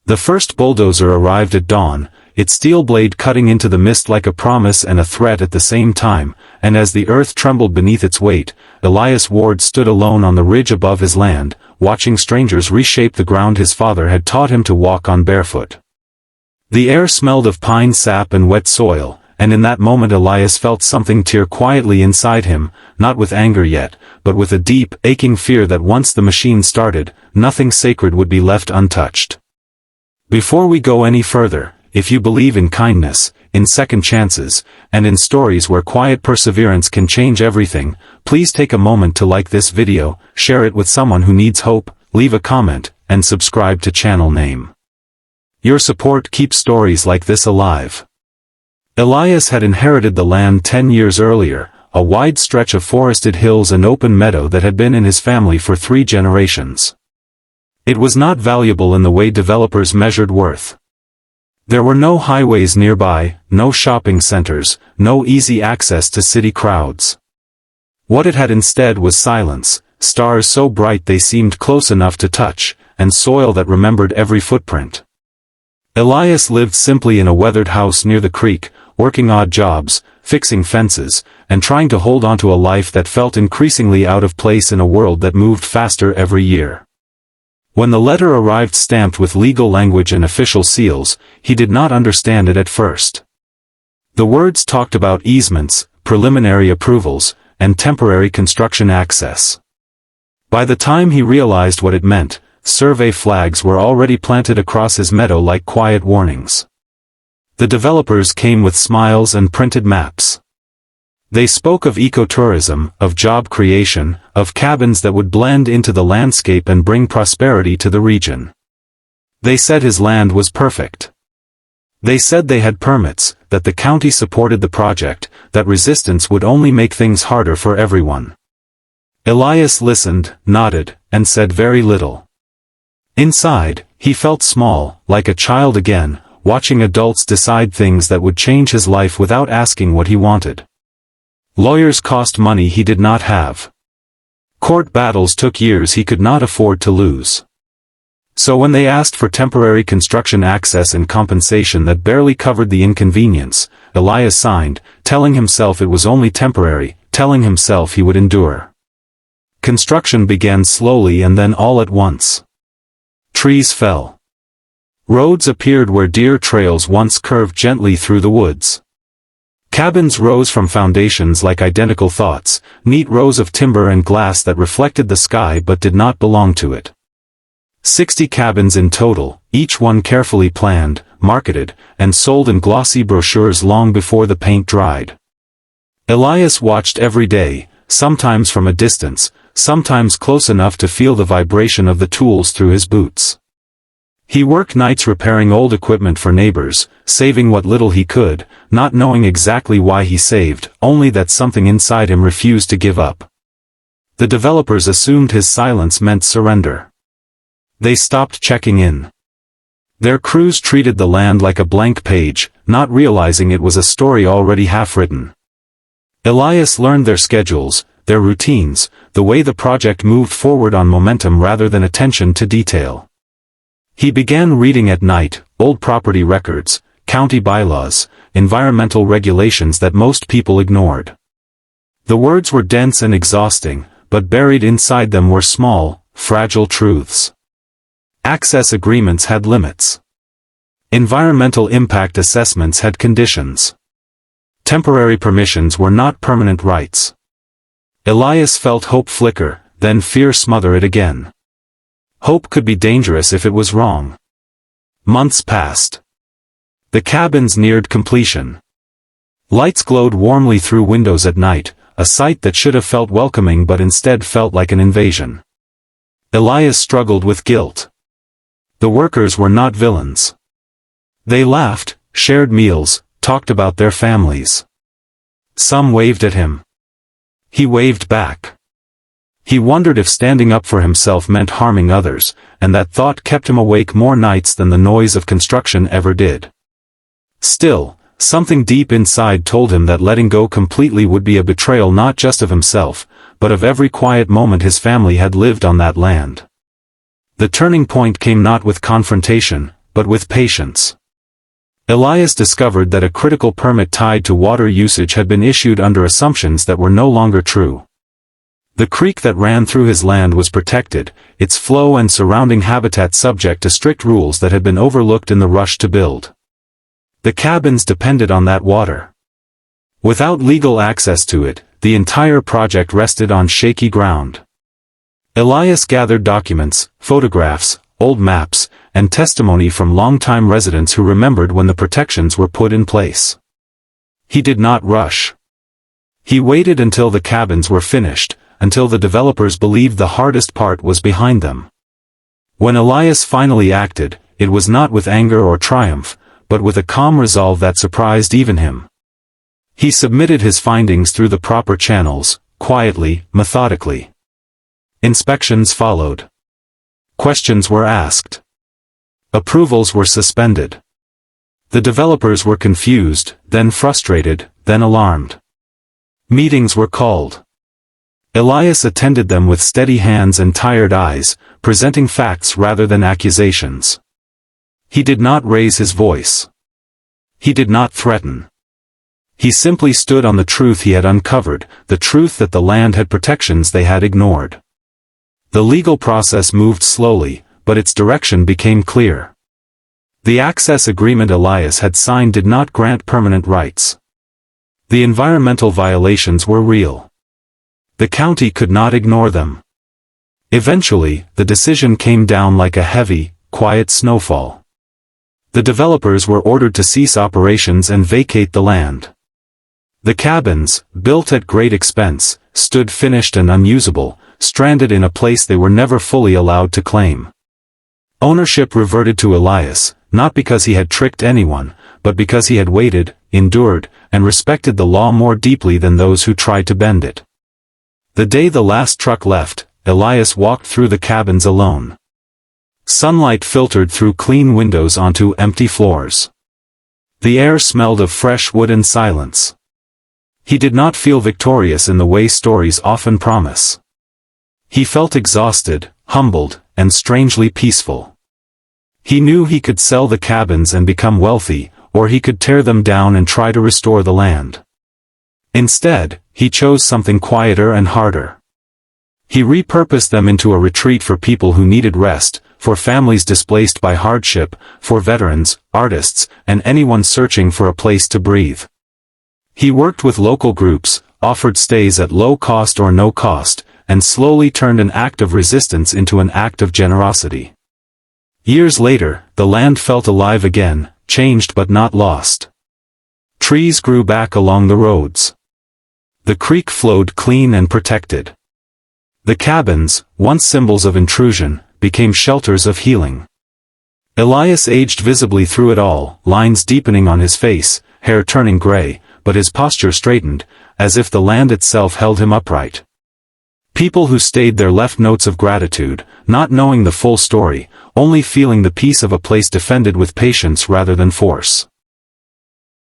The first bulldozer arrived at dawn, its steel blade cutting into the mist like a promise and a threat at the same time, and as the earth trembled beneath its weight, Elias Ward stood alone on the ridge above his land, watching strangers reshape the ground his father had taught him to walk on barefoot. The air smelled of pine sap and wet soil, and in that moment Elias felt something tear quietly inside him, not with anger yet, but with a deep, aching fear that once the machine started, nothing sacred would be left untouched. Before we go any further, if you believe in kindness, in second chances, and in stories where quiet perseverance can change everything, please take a moment to like this video, share it with someone who needs hope, leave a comment, and subscribe to channel name. Your support keeps stories like this alive. Elias had inherited the land 10 years earlier, a wide stretch of forested hills and open meadow that had been in his family for 3 generations. It was not valuable in the way developers measured worth. There were no highways nearby, no shopping centers, no easy access to city crowds. What it had instead was silence, stars so bright they seemed close enough to touch, and soil that remembered every footprint. Elias lived simply in a weathered house near the creek, working odd jobs, fixing fences, and trying to hold on to a life that felt increasingly out of place in a world that moved faster every year. When the letter arrived stamped with legal language and official seals, he did not understand it at first. The words talked about easements, preliminary approvals, and temporary construction access. By the time he realized what it meant, survey flags were already planted across his meadow like quiet warnings. The developers came with smiles and printed maps. They spoke of ecotourism, of job creation, of cabins that would blend into the landscape and bring prosperity to the region. They said his land was perfect. They said they had permits, that the county supported the project, that resistance would only make things harder for everyone. Elias listened, nodded, and said very little. Inside, he felt small, like a child again, watching adults decide things that would change his life without asking what he wanted. Lawyers cost money he did not have. Court battles took years he could not afford to lose. So when they asked for temporary construction access and compensation that barely covered the inconvenience, Elias signed, telling himself it was only temporary, telling himself he would endure. Construction began slowly and then all at once. Trees fell. Roads appeared where deer trails once curved gently through the woods. Cabins rose from foundations like identical thoughts, neat rows of timber and glass that reflected the sky but did not belong to it. 60 cabins in total, each one carefully planned, marketed, and sold in glossy brochures long before the paint dried. Elias watched every day, sometimes from a distance, sometimes close enough to feel the vibration of the tools through his boots. He worked nights repairing old equipment for neighbors, saving what little he could, not knowing exactly why he saved, only that something inside him refused to give up. The developers assumed his silence meant surrender. They stopped checking in. Their crews treated the land like a blank page, not realizing it was a story already half-written. Elias learned their schedules, their routines, the way the project moved forward on momentum rather than attention to detail. He began reading at night, old property records, county bylaws, environmental regulations that most people ignored. The words were dense and exhausting, but buried inside them were small, fragile truths. Access agreements had limits. Environmental impact assessments had conditions. Temporary permissions were not permanent rights. Elias felt hope flicker, then fear smother it again. Hope could be dangerous if it was wrong. Months passed. The cabins neared completion. Lights glowed warmly through windows at night, a sight that should have felt welcoming but instead felt like an invasion. Elias struggled with guilt. The workers were not villains. They laughed, shared meals, talked about their families. Some waved at him. He waved back. He wondered if standing up for himself meant harming others, and that thought kept him awake more nights than the noise of construction ever did. Still, something deep inside told him that letting go completely would be a betrayal not just of himself, but of every quiet moment his family had lived on that land. The turning point came not with confrontation, but with patience. Elias discovered that a critical permit tied to water usage had been issued under assumptions that were no longer true. The creek that ran through his land was protected, its flow and surrounding habitat subject to strict rules that had been overlooked in the rush to build. The cabins depended on that water. Without legal access to it, the entire project rested on shaky ground. Elias gathered documents, photographs, old maps, and testimony from longtime residents who remembered when the protections were put in place. He did not rush. He waited until the cabins were finished, until the developers believed the hardest part was behind them. When Elias finally acted, it was not with anger or triumph, but with a calm resolve that surprised even him. He submitted his findings through the proper channels, quietly, methodically. Inspections followed. Questions were asked. Approvals were suspended. The developers were confused, then frustrated, then alarmed. Meetings were called. Elias attended them with steady hands and tired eyes, presenting facts rather than accusations. He did not raise his voice. He did not threaten. He simply stood on the truth he had uncovered, the truth that the land had protections they had ignored. The legal process moved slowly, but its direction became clear. The access agreement Elias had signed did not grant permanent rights. The environmental violations were real. The county could not ignore them. Eventually, the decision came down like a heavy, quiet snowfall. The developers were ordered to cease operations and vacate the land. The cabins, built at great expense, stood finished and unusable, stranded in a place they were never fully allowed to claim. Ownership reverted to Elias, not because he had tricked anyone, but because he had waited, endured, and respected the law more deeply than those who tried to bend it. The day the last truck left, Elias walked through the cabins alone. Sunlight filtered through clean windows onto empty floors. The air smelled of fresh wood and silence. He did not feel victorious in the way stories often promise. He felt exhausted, humbled, and strangely peaceful. He knew he could sell the cabins and become wealthy, or he could tear them down and try to restore the land. Instead, he chose something quieter and harder. He repurposed them into a retreat for people who needed rest, for families displaced by hardship, for veterans, artists, and anyone searching for a place to breathe. He worked with local groups, offered stays at low cost or no cost, and slowly turned an act of resistance into an act of generosity. Years later, the land felt alive again, changed but not lost. Trees grew back along the roads. The creek flowed clean and protected. The cabins, once symbols of intrusion, became shelters of healing. Elias aged visibly through it all, lines deepening on his face, hair turning gray, but his posture straightened, as if the land itself held him upright. People who stayed there left notes of gratitude, not knowing the full story, only feeling the peace of a place defended with patience rather than force.